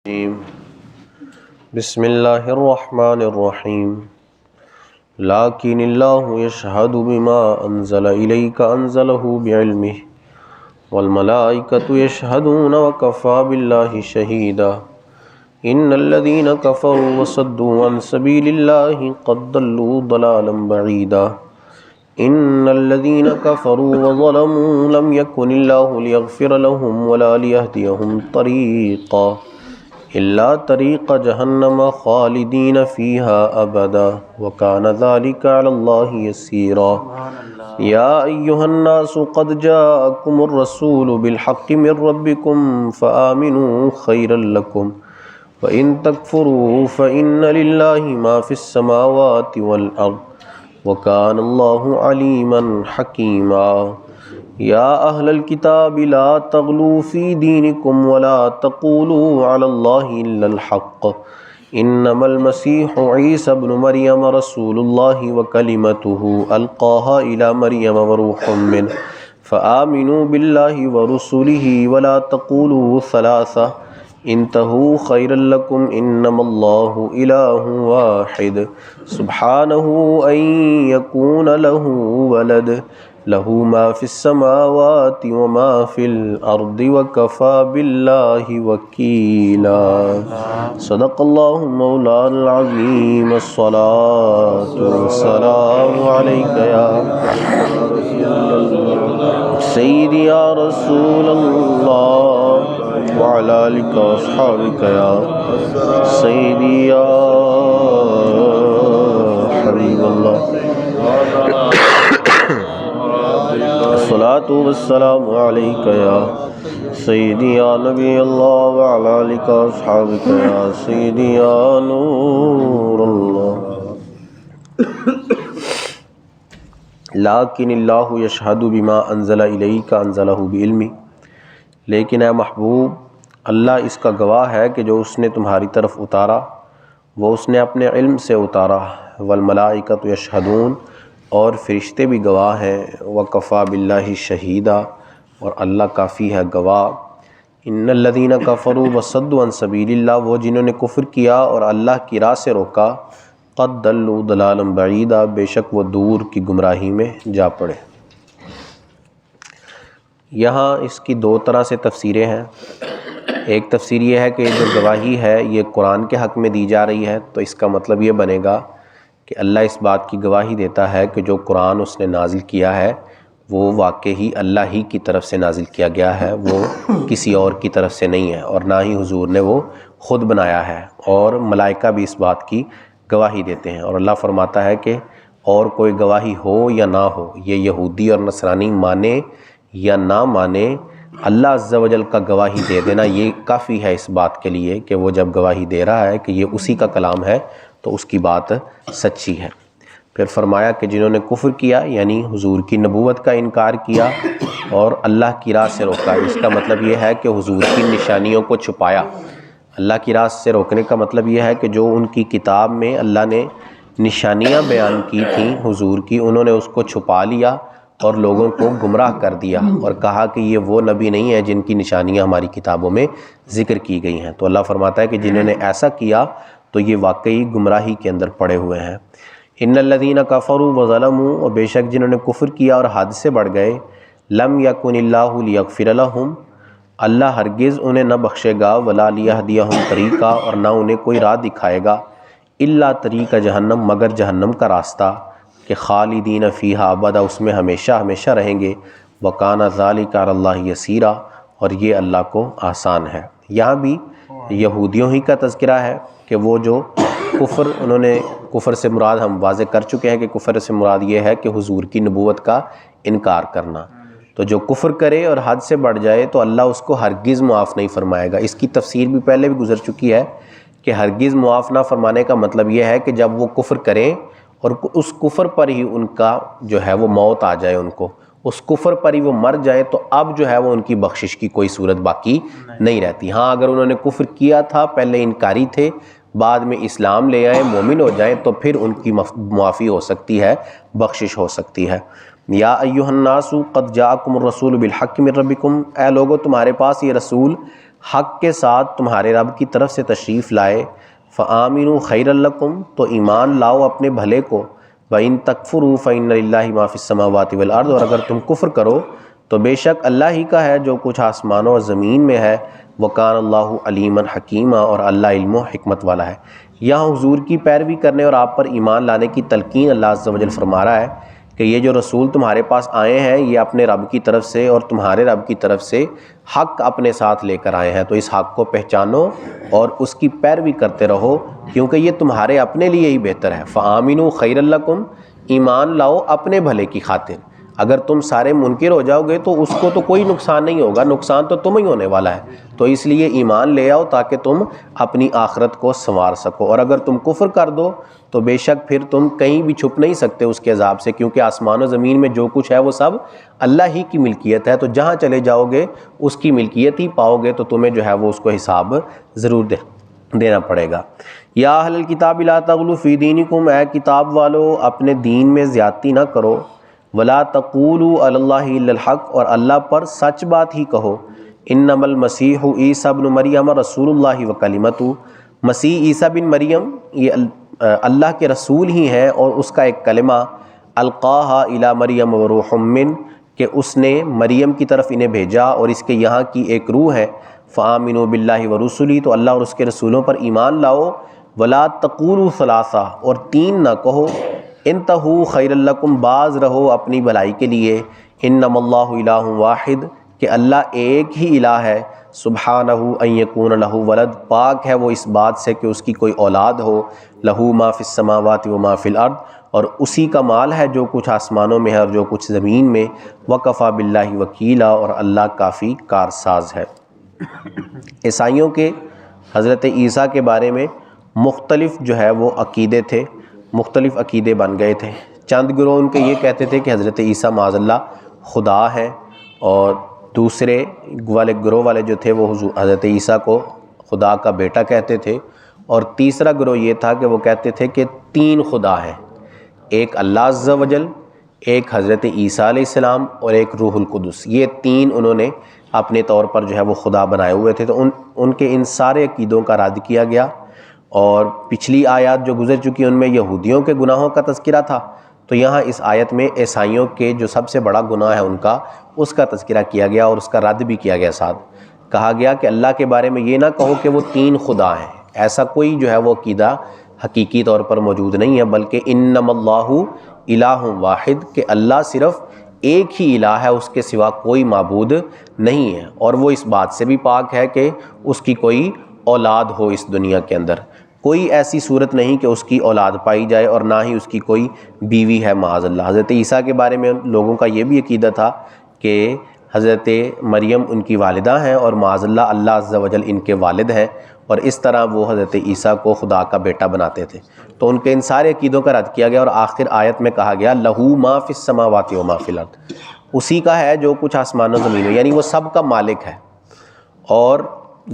بسم اللہ الرحمن الرحیم لیکن اللہ یشہد بما انزل الیک انزلہ بعلمہ والملائکۃ یشہدون وکفی باللہ شہیدا ان الذین کفروا وصدوا عن سبیل اللہ قد ضلوا ضلالا بعیدا ان الذین کفروا وظلموا لم یکن اللہ لیغفر لهم ولا لیہدیہم طریقا الا طریق جہنم خالدین فیہا ابدا وکان ذلک علی اللہ یسیرا یا ایہا الناس قد جاءکم الرسول بالحق من ربکم فآمنوا خیرا لکم وإن تکفروا فإن للہ ما فی السماوات والارض وکان اللہ علیما حکیما یا اہل الکتاب لا تغلوا فی دینکم ولا تقولوا علی اللہ الا الحق انما المسیح عیسی ابن مریم رسول اللہ وکلمتہ القاہا الی مریم وروح منہ فآمنوا باللہ ورسولہ ولا تقولوا ثلاثہ انتہوا خیرا لکم انما اللہ الہ واحد سبحانہ ان یکون لہ ولد لہ ما فی السماوات وما فی الارض وکفی باللہ وکیلا صدق اللہ مولانا العظیم الصلاة والسلام علیک یا سیدی یا رسول اللہ وعلی آلک واصحابک یا سیدی یا حبیب اللہ الصلاة والسلام علیک یا سیدی یا نبی اللہ وعلی آلک واصحابک یا سیدی یا نور اللہ لیکن اللہ یشہد بما انزل الیک انزلہ بعلمہ لیکن اے محبوب اللہ اس کا گواہ ہے کہ جو اس نے تمہاری طرف اتارا وہ اس نے اپنے علم سے اتارا والملائکۃ یشہدون اور فرشتے بھی گواہ ہیں وکفی باللہ شہیدا اور اللہ کافی ہے گواہ ان الذین کفروا وصدوا عن سبیل اللہ وہ جنہوں نے کفر کیا اور اللہ کی راہ سے روکا قد ضلوا ضلالا بعیدا بے شک وہ دور کی گمراہی میں جا پڑے۔ یہاں اس کی دو طرح سے تفسیریں ہیں۔ ایک تفسیر یہ ہے کہ جو گواہی ہے یہ قرآن کے حق میں دی جا رہی ہے، تو اس کا مطلب یہ بنے گا کہ اللہ اس بات کی گواہی دیتا ہے کہ جو قرآن اس نے نازل کیا ہے وہ واقعی اللہ ہی کی طرف سے نازل کیا گیا ہے، وہ کسی اور کی طرف سے نہیں ہے، اور نہ ہی حضور نے وہ خود بنایا ہے، اور ملائکہ بھی اس بات کی گواہی دیتے ہیں۔ اور اللہ فرماتا ہے کہ اور کوئی گواہی ہو یا نہ ہو، یہ یہودی اور نصرانی مانے یا نہ مانے، اللہ عز و جل کا گواہی دے دینا یہ کافی ہے اس بات کے لیے کہ وہ جب گواہی دے رہا ہے کہ یہ اسی کا کلام ہے تو اس کی بات سچی ہے۔ پھر فرمایا کہ جنہوں نے کفر کیا یعنی حضور کی نبوت کا انکار کیا اور اللہ کی راہ سے روکا، اس کا مطلب یہ ہے کہ حضور کی نشانیوں کو چھپایا۔ اللہ کی راہ سے روکنے کا مطلب یہ ہے کہ جو ان کی کتاب میں اللہ نے نشانیاں بیان کی تھیں حضور کی، انہوں نے اس کو چھپا لیا اور لوگوں کو گمراہ کر دیا اور کہا کہ یہ وہ نبی نہیں ہے جن کی نشانیاں ہماری کتابوں میں ذکر کی گئی ہیں۔ تو اللہ فرماتا ہے کہ جنہوں نے ایسا کیا تو یہ واقعی گمراہی کے اندر پڑے ہوئے ہیں۔ ان الذین کفروا وظلموا اور بے شک جنہوں نے کفر کیا اور حد سے بڑھ گئے، لم یکن اللہ لیغفر لہم اللہ ہرگز انہیں نہ بخشے گا ولا لیہدیہم طریقا اور نہ انہیں کوئی راہ دکھائے گا الا طریق جہنم مگر جہنم کا راستہ کہ خالدین فیہا ابدا اس میں ہمیشہ ہمیشہ رہیں گے وکان ذلک علی اللہ یسیرا اور یہ اللہ کو آسان ہے۔ یہاں بھی یہودیوں ہی کا تذکرہ ہے کہ وہ جو کفر انہوں نے کفر سے مراد ہم واضح کر چکے ہیں کہ کفر سے مراد یہ ہے کہ حضور کی نبوت کا انکار کرنا، تو جو کفر کرے اور حد سے بڑھ جائے تو اللہ اس کو ہرگز معاف نہیں فرمائے گا۔ اس کی تفسیر بھی پہلے بھی گزر چکی ہے کہ ہرگز معاف نہ فرمانے کا مطلب یہ ہے کہ جب وہ کفر کریں اور اس کفر پر ہی ان کا جو ہے وہ موت آ جائے، ان کو اس کفر پر ہی وہ مر جائے تو اب جو ہے وہ ان کی بخشش کی کوئی صورت باقی نہیں رہتی۔ ہاں اگر انہوں نے کفر کیا تھا، پہلے انکاری تھے، بعد میں اسلام لے آئے، مومن ہو جائیں تو پھر ان کی معافی ہو سکتی ہے، بخشش ہو سکتی ہے۔ یا ایھا الناس قد جاءکم الرسول بالحق من ربکم، اے لوگو تمہارے پاس یہ رسول حق کے ساتھ تمہارے رب کی طرف سے تشریف لائے، فآمنوا خیر لکم، تو ایمان لاؤ اپنے بھلے کو، وَإِن تَكْفُرُوا فَإِنَّ لِلَّهِ مَا فِي السَّمَاوَاتِ وَالْأَرْضِ، اور اگر تم کفر کرو تو بے شک اللہ ہی کا ہے جو کچھ آسمانوں اور زمین میں ہے، وَكَانَ اللَّهُ عَلِيمًا حَكِيمًا، اور اللہ علم و حکمت والا ہے۔ یہاں حضور کی پیروی کرنے اور آپ پر ایمان لانے کی تلقین اللہ عز و جل فرما رہا ہے کہ یہ جو رسول تمہارے پاس آئے ہیں یہ اپنے رب کی طرف سے اور تمہارے رب کی طرف سے حق اپنے ساتھ لے کر آئے ہیں، تو اس حق کو پہچانو اور اس کی پیروی کرتے رہو، کیونکہ یہ تمہارے اپنے لیے ہی بہتر ہے۔ فآمنوا خیر لکم، ایمان لاؤ اپنے بھلے کی خاطر۔ اگر تم سارے منکر ہو جاؤ گے تو اس کو تو کوئی نقصان نہیں ہوگا، نقصان تو تمہیں ہونے والا ہے، تو اس لیے ایمان لے آؤ تاکہ تم اپنی آخرت کو سنوار سکو، اور اگر تم کفر کر دو تو بے شک پھر تم کہیں بھی چھپ نہیں سکتے اس کے عذاب سے، کیونکہ آسمان و زمین میں جو کچھ ہے وہ سب اللہ ہی کی ملکیت ہے، تو جہاں چلے جاؤ گے اس کی ملکیت ہی پاؤ گے، تو تمہیں جو ہے وہ اس کو حساب ضرور دینا پڑے گا۔ یا اہل الکتاب لا تغلوا فی دینکم، اے کتاب والو اپنے دین میں زیادتی نہ کرو، ولا تقولوا علی اللہ الا الحق، اور اللہ پر سچ بات ہی کہو، انما المسیح عیسی ابن مریم رسول اللہ وکلمتہ، مسیح عیسیٰ بن مریم یہ اللہ کے رسول ہی ہیں اور اس کا ایک کلمہ، القاہا الی مریم وروح من، کہ اس نے مریم کی طرف انہیں بھیجا اور اس کے یہاں کی ایک روح ہے، فآمنوا باللہ ورسلہ، تو اللہ اور اس کے رسولوں پر ایمان لاؤ، ولا تقولوا ثلاثہ، اور تین نہ کہو، انتہوا خیر لکم، باز رہو اپنی بھلائی کے لیے، انما اللہ الہ واحد، کہ اللہ ایک ہی الہ ہے، سبحانہ ان یکون لہ ولد، پاک ہے وہ اس بات سے کہ اس کی کوئی اولاد ہو، لہ ما فی السماوات و ما فی الارض، اور اسی کا مال ہے جو کچھ آسمانوں میں ہے اور جو کچھ زمین میں، وکفیٰ باللہ وکیلا، اور اللہ کافی کارساز ہے۔ عیسائیوں کے حضرت عیسیٰ کے بارے میں مختلف جو ہے وہ عقیدے تھے، مختلف عقیدے بن گئے تھے۔ چند گروہ ان کے یہ کہتے تھے کہ حضرت عیسیٰ معاذ اللہ خدا ہیں، اور دوسرے والے گروہ والے جو تھے وہ حضرت عیسیٰ کو خدا کا بیٹا کہتے تھے، اور تیسرا گروہ یہ تھا کہ وہ کہتے تھے کہ تین خدا ہیں، ایک اللہ عز و جل، ایک حضرت عیسیٰ علیہ السلام، اور ایک روح القدس، یہ تین انہوں نے اپنے طور پر جو ہے وہ خدا بنائے ہوئے تھے۔ تو ان کے ان سارے عقیدوں کا رد کیا گیا، اور پچھلی آیات جو گزر چکی ان میں یہودیوں کے گناہوں کا تذکرہ تھا، تو یہاں اس آیت میں عیسائیوں کے جو سب سے بڑا گناہ ہے ان کا، اس کا تذکرہ کیا گیا اور اس کا رد بھی کیا گیا۔ ساتھ کہا گیا کہ اللہ کے بارے میں یہ نہ کہو کہ وہ تین خدا ہیں، ایسا کوئی جو ہے وہ عقیدہ حقیقی طور پر موجود نہیں ہے، بلکہ انما اللہ الہ واحد، کہ اللہ صرف ایک ہی الہ ہے، اس کے سوا کوئی معبود نہیں ہے، اور وہ اس بات سے بھی پاک ہے کہ اس کی کوئی اولاد ہو اس دنیا کے اندر، کوئی ایسی صورت نہیں کہ اس کی اولاد پائی جائے، اور نہ ہی اس کی کوئی بیوی ہے معاذ اللہ۔ حضرت عیسیٰ کے بارے میں لوگوں کا یہ بھی عقیدہ تھا کہ حضرت مریم ان کی والدہ ہیں، اور معاذ اللہ اللہ عز و جل ان کے والد ہیں، اور اس طرح وہ حضرت عیسیٰ کو خدا کا بیٹا بناتے تھے۔ تو ان کے ان سارے عقیدوں کا رد کیا گیا، اور آخر آیت میں کہا گیا لہو ما فی السماوات و ما فی الارض، اسی کا ہے جو کچھ آسمان و زمین میں، یعنی وہ سب کا مالک ہے، اور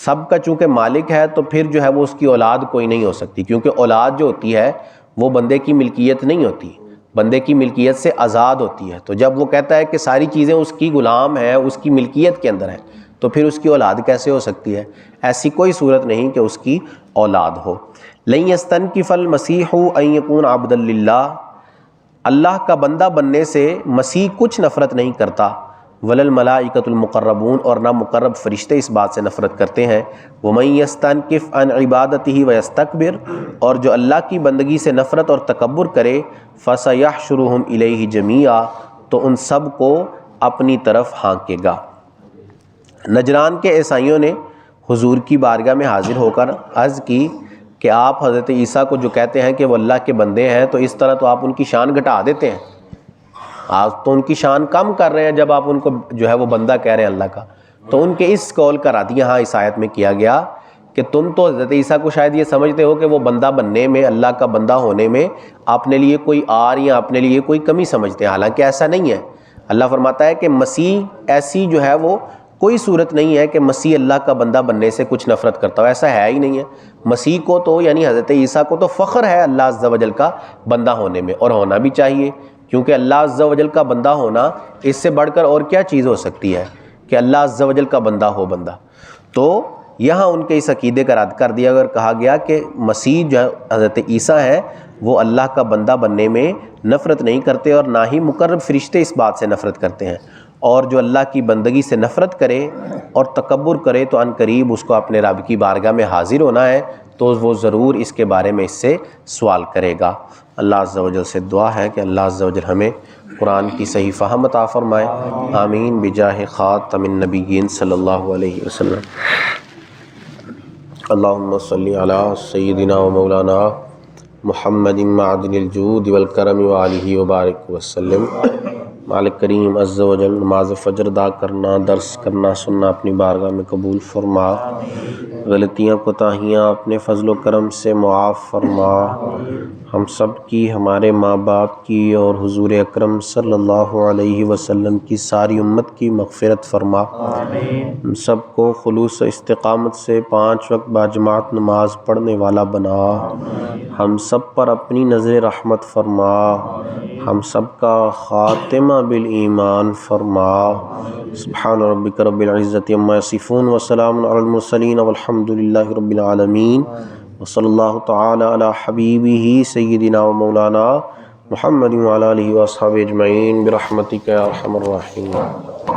سب کا چونکہ مالک ہے تو پھر جو ہے وہ اس کی اولاد کوئی نہیں ہو سکتی، کیونکہ اولاد جو ہوتی ہے وہ بندے کی ملکیت نہیں ہوتی، بندے کی ملکیت سے آزاد ہوتی ہے۔ تو جب وہ کہتا ہے کہ ساری چیزیں اس کی غلام ہیں، اس کی ملکیت کے اندر ہیں، تو پھر اس کی اولاد کیسے ہو سکتی ہے؟ ایسی کوئی صورت نہیں کہ اس کی اولاد ہو۔ لن یستنکف المسیح ان یکون عبدا للہ، اللہ کا بندہ بننے سے مسیح کچھ نفرت نہیں کرتا، ولا الملائکۃ المقربون، اور نہ مقرب فرشتے اس بات سے نفرت کرتے ہیں، ومن یستنکف عن عبادتہ ویستکبر، اور جو اللہ کی بندگی سے نفرت اور تکبر کرے، فسیحشرہم الیہ جمیعا، تو ان سب کو اپنی طرف ہانکے گا۔ نجران کے عیسائیوں نے حضور کی بارگاہ میں حاضر ہو کر عرض کی کہ آپ حضرت عیسیٰ کو جو کہتے ہیں کہ وہ اللہ کے بندے ہیں، تو اس طرح تو آپ ان کی شان گھٹا دیتے ہیں، آپ تو ان کی شان کم کر رہے ہیں جب آپ ان کو جو ہے وہ بندہ کہہ رہے ہیں اللہ کا۔ تو ان کے اس قول کا رد یہاں اس آیت میں کیا گیا کہ تم تو حضرت عیسیٰ کو شاید یہ سمجھتے ہو کہ وہ بندہ بننے میں، اللہ کا بندہ ہونے میں اپنے لیے کوئی آر یا اپنے لیے کوئی کمی سمجھتے ہیں، حالانکہ ایسا نہیں ہے۔ اللہ فرماتا ہے کہ مسیح ایسی جو ہے وہ کوئی صورت نہیں ہے کہ مسیح اللہ کا بندہ بننے سے کچھ نفرت کرتا ہو، ایسا ہے ہی نہیں ہے۔ مسیح کو تو یعنی حضرت عیسیٰ کو تو فخر ہے اللہ عز و جل کا بندہ ہونے میں، اور ہونا بھی چاہیے، کیونکہ اللہ عز و جل کا بندہ ہونا اس سے بڑھ کر اور کیا چیز ہو سکتی ہے کہ اللہ عز و جل کا بندہ ہو بندہ۔ تو یہاں ان کے اس عقیدے کا رد کر دیا اور کہا گیا کہ مسیح جو حضرت عیسیٰ ہے وہ اللہ کا بندہ بننے میں نفرت نہیں کرتے اور نہ ہی مقرب فرشتے اس بات سے نفرت کرتے ہیں، اور جو اللہ کی بندگی سے نفرت کرے اور تکبر کرے تو عن قریب اس کو اپنے رب کی بارگاہ میں حاضر ہونا ہے، تو وہ ضرور اس کے بارے میں اس سے سوال کرے گا۔ اللہ عز و جل سے دعا ہے کہ اللہ عز و جل ہمیں قرآن کی صحیح فہم عطا فرمائے، آمین بجاہ خاتم النبیین صلی اللہ علیہ وسلم۔ اللہم صلی علی سیدنا و مولانا محمد معدن الجود والکرم وآلہ وبارک وسلم۔ مالک کریم عز و جل نماز فجر ادا کرنا، درس کرنا، سننا اپنی بارگاہ میں قبول فرما، غلطیاں کوتاہیاں اپنے فضل و کرم سے معاف فرما، ہم سب کی، ہمارے ماں باپ کی اور حضور اکرم صلی اللہ علیہ وسلم کی ساری امت کی مغفرت فرما، ہم سب کو خلوص و استقامت سے 5 وقت باجماعت نماز پڑھنے والا بنا، ہم سب پر اپنی نظر رحمت فرما، ہم سب کا خاتمہ بالایمان فرما۔ سبحان ربک رب العزت عما یصفون وسلام علی المرسلین والحمد للہ رب العالمین، وصلی اللہ تعالی علی حبیبہ سیدنا و مولانا محمد وعلی آلہ واصحابہ اجمعین برحمتک یا ارحم الراحمین۔